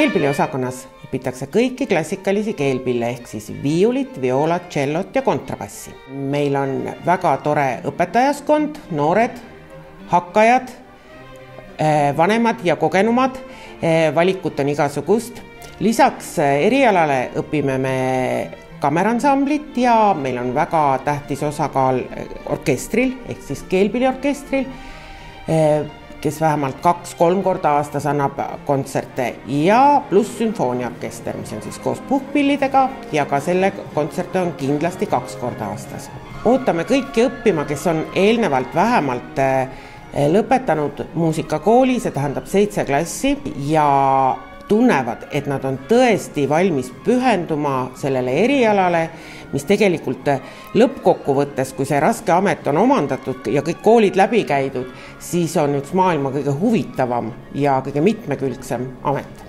Keelpilliosakonnas õpitakse kõiki klassikalisi keelpille ehk siis viiulit, vioolat, tšellot ja kontrabassi. Meil on väga tore õpetajaskond, noored, hakkajad, vanemad ja kogenumad, valikut on igasugust. Lisaks erialale õpime me kameransamblit ja meil on väga tähtis osakaal orkestril ehk siis keelpilliorkestril, kes vähemalt 2-3 korda aastas annab kontserte ja pluss sümfooniaorkester, mis on siis koos puhkpillidega ja ka selle kontserte on kindlasti 2 korda aastas. Ootame kõiki õppima, kes on eelnevalt vähemalt lõpetanud muusikakooli, see tähendab 7 klassi ja tunnevad, et nad on tõesti valmis pühenduma sellele erialale, mis tegelikult lõppkokkuvõttes, kui see raske amet on omandatud ja kõik koolid läbi käidud, siis on üks maailma kõige huvitavam ja kõige mitmekülgsem amet.